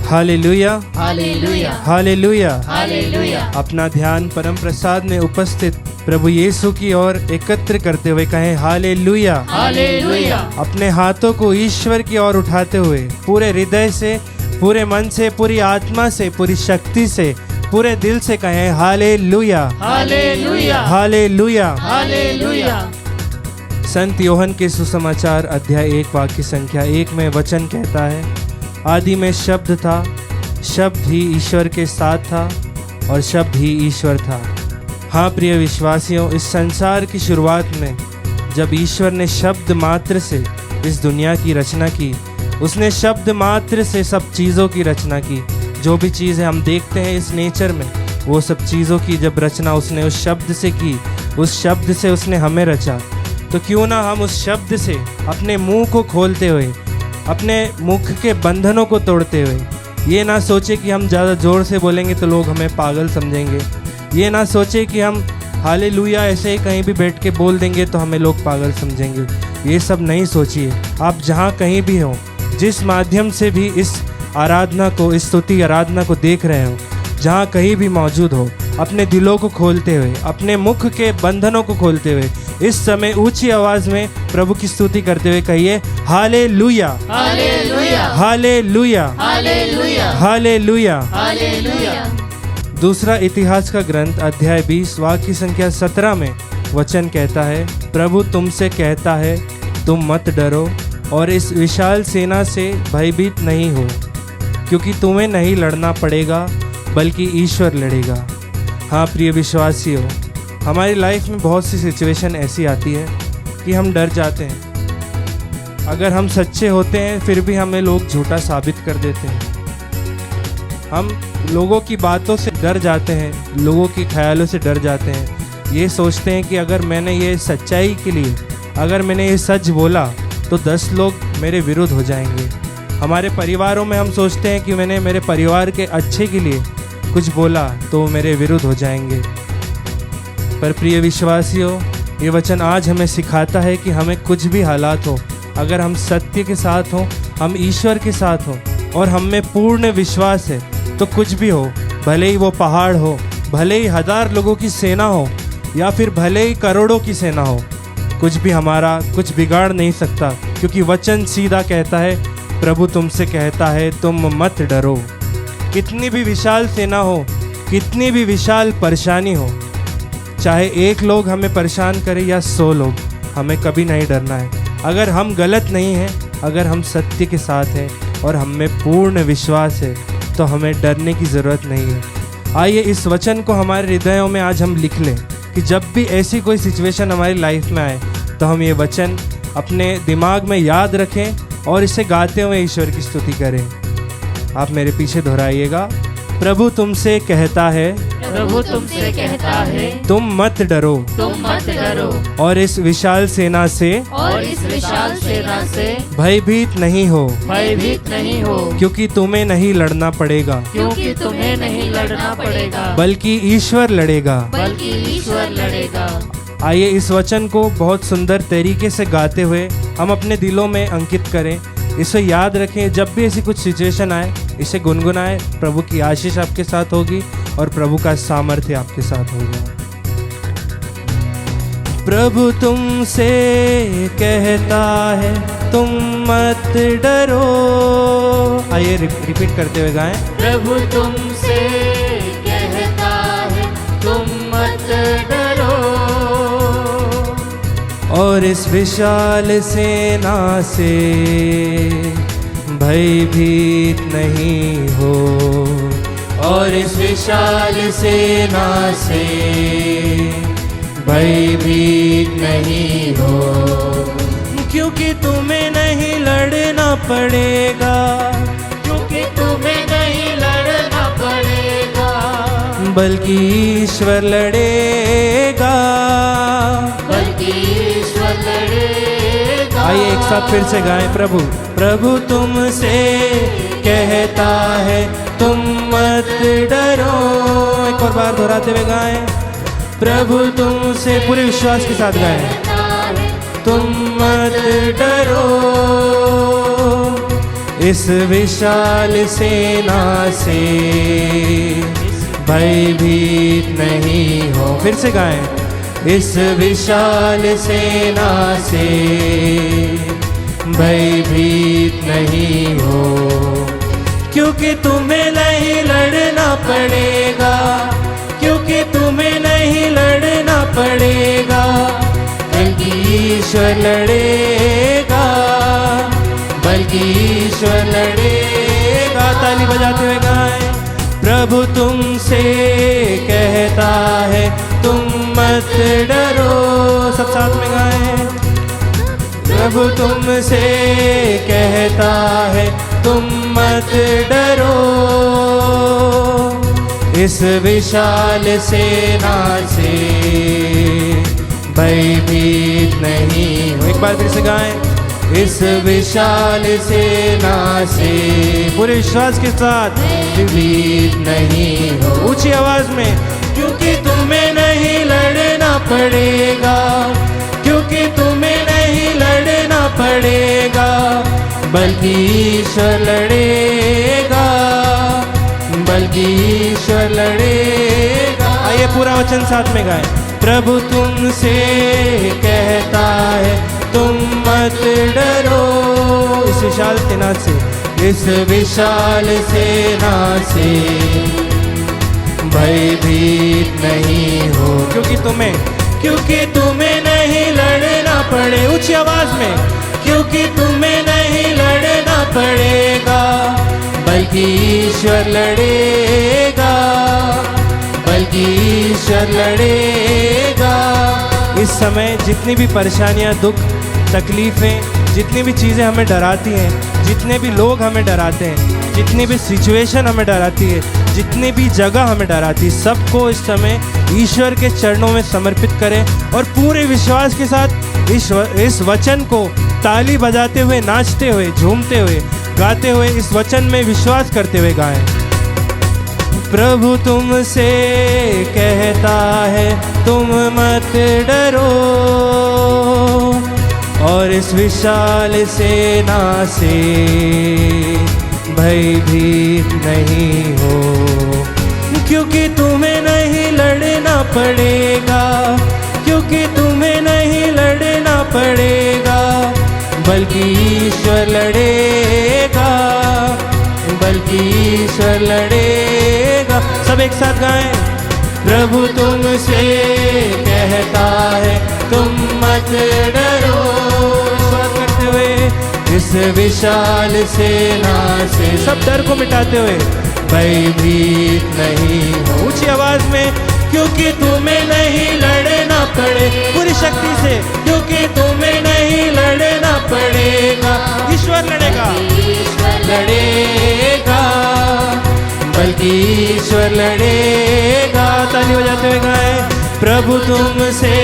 Hallelujah, hallelujah, hallelujah. Hallelujah. अपना ध्यान परम प्रसाद में उपस्थित प्रभु यीशु की ओर एकत्र करते हुए कहें हालेलुया, हालेलुया। अपने हाथों को ईश्वर की ओर उठाते हुए पूरे हृदय से, पूरे मन से, पूरी आत्मा से, पूरी शक्ति से, पूरे दिल से कहें हालेलुया, हालेलुया, हालेलुया। हालेलुया। संत योहन के सुसमाचार अध्याय 1 वाक्य संख्या 1 में वचन कहता है, आदि में शब्द था, शब्द ही ईश्वर के साथ था और शब्द ही ईश्वर था। हाँ प्रिय विश्वासियों, इस संसार की शुरुआत में जब ईश्वर ने शब्द मात्र से इस दुनिया की रचना की, उसने शब्द मात्र से सब चीज़ों की रचना की। जो भी चीज़ें हम देखते हैं इस नेचर में, वो सब चीज़ों की जब रचना उसने उस शब्द से की, उस शब्द से उसने हमें रचा। तो क्यों ना हम उस शब्द से अपने मुंह को खोलते हुए, अपने मुख के बंधनों को तोड़ते हुए, ये ना सोचे कि हम ज़्यादा ज़ोर से बोलेंगे तो लोग हमें पागल समझेंगे। ये ना सोचे कि हम हालेलुया ऐसे ही कहीं भी बैठ के बोल देंगे तो हमें लोग पागल समझेंगे। ये सब नहीं सोचिए। आप जहाँ कहीं भी हो, जिस माध्यम से भी इस आराधना को, इस स्तुति आराधना को देख रहे हो, जहाँ कहीं भी मौजूद हो, अपने दिलों को खोलते हुए, अपने मुख के बंधनों को खोलते हुए इस समय ऊंची आवाज में प्रभु की स्तुति करते हुए कहिए hallelujah, hallelujah, hallelujah, hallelujah, hallelujah. Hallelujah. दूसरा इतिहास का ग्रंथ अध्याय 20 वाक्य संख्या 17 में वचन कहता है, प्रभु तुमसे कहता है तुम मत डरो और इस विशाल सेना से भयभीत नहीं हो, क्योंकि तुम्हें नहीं लड़ना पड़ेगा बल्कि ईश्वर लड़ेगा। हाँ प्रिय विश्वासियों, हमारी लाइफ में बहुत सी सिचुएशन ऐसी आती है कि हम डर जाते हैं। अगर हम सच्चे होते हैं फिर भी हमें लोग झूठा साबित कर देते हैं। हम लोगों की बातों से डर जाते हैं, लोगों के ख्यालों से डर जाते हैं। ये सोचते हैं कि अगर मैंने ये सच्चाई के लिए, अगर मैंने ये सच बोला तो 10 लोग मेरे विरुद्ध हो जाएंगे। हमारे परिवारों में हम सोचते हैं कि मैंने मेरे परिवार के अच्छे के लिए कुछ बोला तो मेरे विरुद्ध हो जाएंगे। पर प्रिय विश्वासियों, ये वचन आज हमें सिखाता है कि हमें कुछ भी हालात हो, अगर हम सत्य के साथ हों, हम ईश्वर के साथ हों और हम में पूर्ण विश्वास है, तो कुछ भी हो, भले ही वो पहाड़ हो, भले ही 1000 लोगों की सेना हो या फिर भले ही करोड़ों की सेना हो, कुछ भी हमारा कुछ बिगाड़ नहीं सकता, क्योंकि वचन सीधा कहता है, प्रभु तुमसे कहता है तुम मत डरो। कितनी भी विशाल सेना हो, कितनी भी विशाल परेशानी हो, चाहे 1 लोग हमें परेशान करे या 100 लोग, हमें कभी नहीं डरना है। अगर हम गलत नहीं हैं, अगर हम सत्य के साथ हैं और हम में पूर्ण विश्वास है, तो हमें डरने की ज़रूरत नहीं है। आइए इस वचन को हमारे हृदयों में आज हम लिख लें कि जब भी ऐसी कोई सिचुएशन हमारी लाइफ में आए तो हम ये वचन अपने दिमाग में याद रखें और इसे गाते हुए ईश्वर की स्तुति करें। आप मेरे पीछे दोहराइएगा, प्रभु तुमसे कहता है, प्रभु तुमसे कहता है तुम मत डरो, तुम मत डरो और इस विशाल सेना से, और इस विशाल सेना से भयभीत नहीं हो, भयभीत नहीं हो, क्योंकि तुम्हें नहीं लड़ना पड़ेगा क्योंकि तुम्हें नहीं लड़ना पड़ेगा बल्कि ईश्वर लड़ेगा। बल्कि ईश्वर लड़ेगा। आइए इस वचन को बहुत सुंदर तरीके से गाते हुए हम अपने दिलों में अंकित करें, इसे याद रखें। जब भी ऐसी कुछ सिचुएशन आए इसे गुनगुनाएं। प्रभु की आशीष आपके साथ होगी और प्रभु का सामर्थ्य आपके साथ होगा। प्रभु तुमसे कहता है तुम मत डरो। आइए रिपीट करते हुए गाएं, प्रभु तुमसे कहता है तुम मत डरो और इस विशाल सेना से भयभीत नहीं हो, और इस विशाल सेना से भयभीत नहीं हो, क्योंकि तुम्हें नहीं लड़ना पड़ेगा, क्योंकि तुम्हें नहीं लड़ना पड़ेगा बल्कि ईश्वर लड़ेगा, बल्कि ईश्वर लड़ेगा। आइए एक साथ फिर से गाएं, प्रभु प्रभु तुमसे कहता है तुम मत डरो। एक और बार दोहराते हुए गाएं, प्रभु तुमसे, पूरे विश्वास के साथ गाएं, तुम मत डरो इस विशाल सेना से भयभीत नहीं हो। फिर से गाएं, इस विशाल सेना से भयभीत नहीं हो, क्योंकि तुम्हें नहीं लड़ना पड़ेगा, क्योंकि तुम्हें नहीं लड़ना पड़ेगा, बल्कि ईश्वर लड़ेगा, बल्कि ईश्वर लड़ेगा। ताली बजाते हुए गाएं, प्रभु तुमसे कहता है तुम मत डरो। सब साथ में गाएं, प्रभु तुमसे कहता है तुम मत डरो, इस विशाल सेना से भयभीत नहीं हो। एक बार फिर से गाएं, इस विशाल सेना से पूरे विश्वास के साथ भयभीत नहीं हो। ऊंची आवाज में, क्योंकि तुम्हें नहीं लड़ना पड़ेगा, क्योंकि तुम्हें नहीं लड़ना पड़ेगा, बल्कि ईश्वर लड़ेगा, बल्कि ईश्वर लड़ेगा। आइए पूरा वचन साथ में गाएं, प्रभु तुमसे कहता है तुम मत डरो, इस विशाल सेना से, इस विशाल सेना से भयभीत नहीं हो, क्योंकि तुम्हें नहीं लड़ना पड़े। ऊंची आवाज में, क्योंकि तुम्हें नहीं लड़ना पड़ेगा, बल्कि ईश्वर लड़ेगा, बल्कि ईश्वर लड़ेगा। इस समय जितनी भी परेशानियां, दुख, तकलीफें, जितनी भी चीज़ें हमें डराती हैं, जितने भी लोग हमें डराते हैं, जितनी भी सिचुएशन हमें डराती है, जितनी भी जगह हमें डराती है, सबको इस समय ईश्वर के चरणों में समर्पित करें और पूरे विश्वास के साथ इस वचन को ताली बजाते हुए, नाचते हुए, झूमते हुए, गाते हुए इस वचन में विश्वास करते हुए गाएं। प्रभु तुमसे कहता है तुम मत डरो, और इस विशाल सेना से भयभीत नहीं हो, क्योंकि तुम्हें नहीं लड़ना पड़ेगा, क्योंकि तुम्हें नहीं लड़ना पड़ेगा, बल्कि ईश्वर लड़ेगा, बल्कि ईश्वर लड़ेगा। सब एक साथ गाएं, प्रभु तुमसे कहता है तुम मत डरो, विश्वास करते हुए इस विशाल सेना से, सब डर को मिटाते हुए भयभीत नहीं हो। ऊंची आवाज में, क्योंकि तुम्हें नहीं लड़ना पड़े, पूरी शक्ति से, क्योंकि तुम्हें नहीं लड़ना पड़ेगा, ईश्वर लड़ेगा, लड़ेगा, बल्कि ईश्वर लड़ेगा। ताली बजाते हुए गाएं, प्रभु तुमसे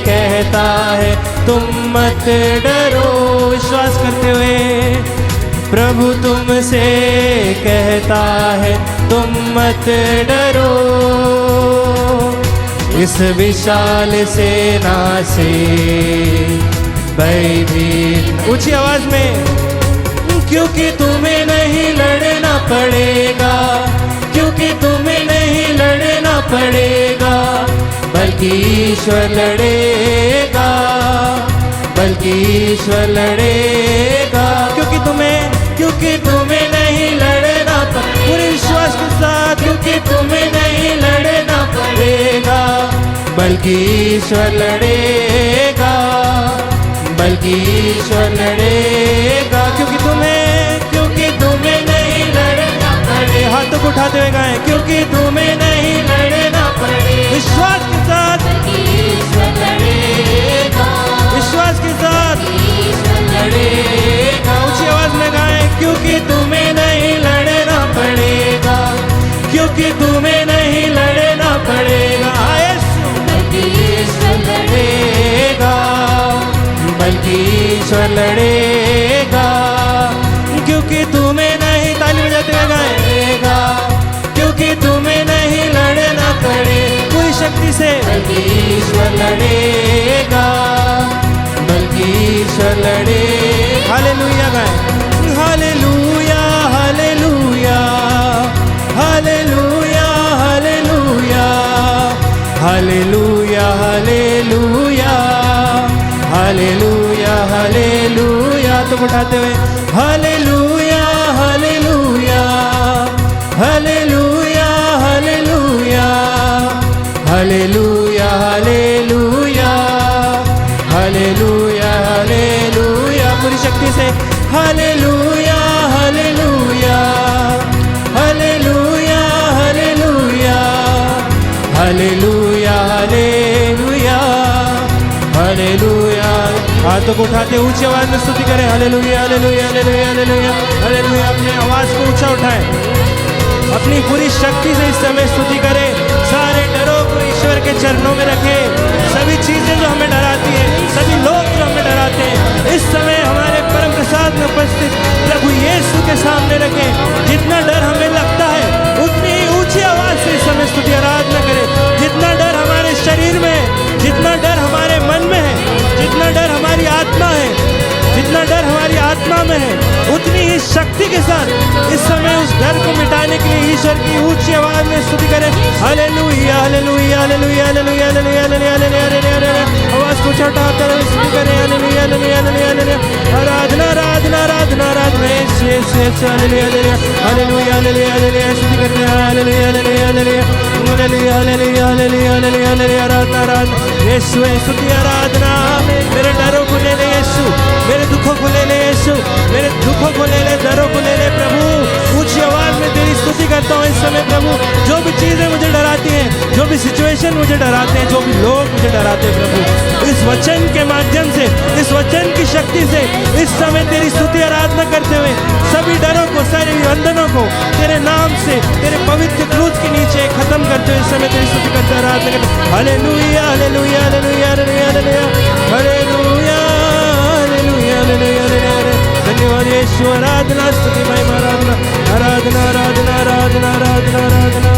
कहता है तुम मत डरो, विश्वास करते हुए, प्रभु तुमसे कहता है तुम मत डरो, इस विशाल सेना से भयभीत। ऊंची आवाज में, क्योंकि तुम्हें नहीं लड़ना पड़ेगा, क्योंकि तुम्हें नहीं लड़ना पड़ेगा, बल्कि ईश्वर लड़ेगा, बल्कि ईश्वर लड़ेगा। क्योंकि तुम्हें नहीं लड़ना पड़ेगा, पूरे विश्वास के साथ, क्योंकि तुम्हें नहीं लड़ना पड़ेगा, बल्कि ईश्वर लड़ेगा, बल्कि ईश्वर लड़ेगा। क्योंकि तुम्हें नहीं लड़ना पड़ेगा। हाथों को उठाते हुए गाएं, क्योंकि तुम्हें नहीं लड़ना पड़ेगा, विश्वास के साथ, ईश्वर लड़ेगा, विश्वास के साथ ईश्वर लड़ेगा। ऊंची आवाज में गाएं, क्योंकि तुम्हें नहीं लड़ना पड़ेगा, क्योंकि तुम्हें नहीं लड़ना पड़ेगा, बल्कि ईश्वर लड़ेगा, बल्कि ईश्वर लड़ेगा। क्योंकि तुम्हें नहीं, ताली बजाते हुए गाएगा, क्योंकि तुम्हें नहीं लड़ना पड़े, पूरी शक्ति से, बल्कि ईश्वर लड़ेगा, बल्कि ईश्वर लड़ेगा। हालेलुया गाएं, हालेलुया। उठाते हुए hallelujah hallelujah hallelujah hallelujah hallelujah hallelujah hallelujah hallelujah पूरी शक्ति से hallelujah hallelujah hallelujah hallelujah hallelujah hallelujah hallelujah. हाथों को उठाते ऊंची आवाज में स्तुति करें hallelujah hallelujah hallelujah hallelujah hallelujah. अपने आवाज को ऊंचा उठाएं, अपनी पूरी शक्ति से इस समय स्तुति करें। सारे डरों को ईश्वर के चरणों में रखें। सभी चीजें जो हमें डराती हैं, सभी लोग जो हमें डराते हैं, इस समय हमारे परम प्रसाद में उपस्थित प्रभु यीशु के सामने रखें। जितना डर हमें लगता है उतनी ही ऊंची आवाज से इस समय स्तुति आराधना करें। जितना डर हमारे शरीर में है, जितना डर हमारे मन में है, जितना डर हमारी आत्मा है, जितना डर हमारी आत्मा में है, उतनी ही शक्ति के साथ इस समय उस डर को मिटाने के लिए ईश्वर की ऊंची आवाज में स्तुति करें hallelujah hallelujah hallelujah hallelujah hallelujah hallelujah hallelujah. आवाज को उठाकर स्तुति करें हालेलुया हालेलुया हालेलुया आराधना आराधना आराधना आराधना hallelujah hallelujah hallelujah hallelujah hallelujah स्तुति करते हैं hallelujah hallelujah hallelujah hallelujah hallelujah hallelujah hallelujah hallelujah आराधना आराधना यीशु स्तुति आराधना। मेरे डरों को ले ले यीशु, मेरे दुखों को ले ले यीशु, मेरे दुखों को ले ले, डरों को ले ले प्रभु। ऊंची आवाज में तेरी स्तुति करता हूँ इस समय प्रभु। जो भी चीजें मुझे डराती हैं, जो भी सिचुएशन मुझे डराते हैं, जो भी लोग मुझे डराते हैं प्रभु, इस वचन के माध्यम से, इस वचन की शक्ति से इस समय तेरी स्तुति आराधना करते हुए सभी डरों को, सारे बंधनों को तेरे नाम से, तेरे पवित्र क्रूस के नीचे खत्म करते हुए इस समय तेरी स्तुति करते आराधना करते hallelujah hallelujah hallelujah hallelujah hallelujah hallelujah hallelujah. धन्यवाद यीशु, आराधना स्तुति महिमा आराधना आराधना आराधना आराधना आराधना आराधना।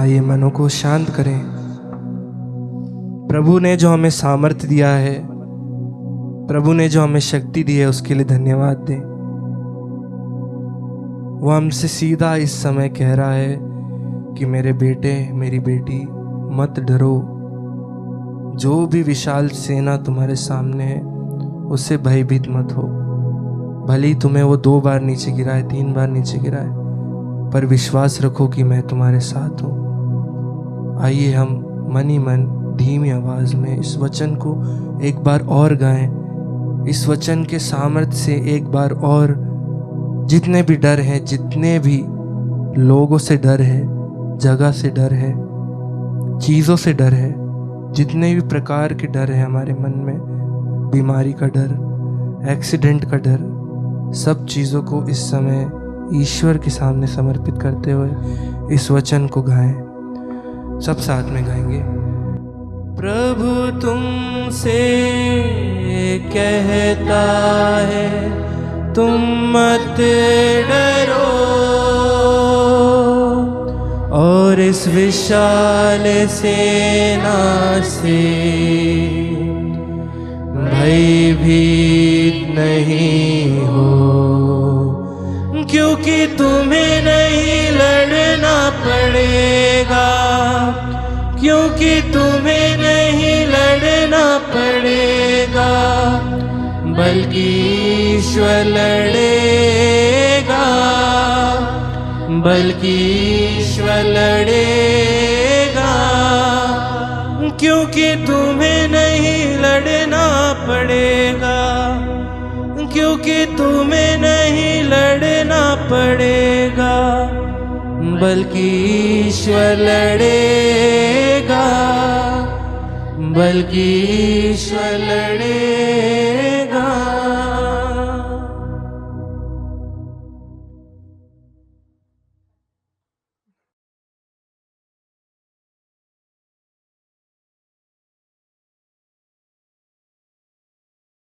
आइए मनों को शांत करें। प्रभु ने जो हमें सामर्थ्य दिया है, प्रभु ने जो हमें शक्ति दी है, उसके लिए धन्यवाद दें। वो हमसे सीधा इस समय कह रहा है कि मेरे बेटे मेरी बेटी मत डरो। जो भी विशाल सेना तुम्हारे सामने है उससे भयभीत मत हो। भले ही तुम्हें वो 2 बार नीचे गिराए, 3 बार नीचे गिराए, पर विश्वास रखो कि मैं तुम्हारे साथ हूँ। आइए हम मन ही मन धीमी आवाज में इस वचन को एक बार और गाएं। इस वचन के सामर्थ्य से एक बार और जितने भी डर हैं, जितने भी लोगों से डर है, जगह से डर है, चीज़ों से डर है, जितने भी प्रकार के डर है हमारे मन में, बीमारी का डर, एक्सीडेंट का डर, सब चीज़ों को इस समय ईश्वर के सामने समर्पित करते हुए इस वचन को गाएं। सब साथ में गाएंगे। प्रभु तुमसे कहता है तुम मत डरो, और इस विशाल सेना से भयभीत नहीं हो, क्योंकि तुम्हें नहीं लड़ना पड़ेगा, क्योंकि तुम्हें नहीं लड़ना पड़ेगा, बल्कि ईश्वर लड़ेगा, बल्कि ईश्वर लड़ेगा, क्योंकि तुम्हें नहीं लड़ना पड़ेगा, क्योंकि तुम्हें नहीं लड़ना पड़ेगा, बल्कि ईश्वर लड़ेगा, बल्कि ईश्वर लड़ेगा।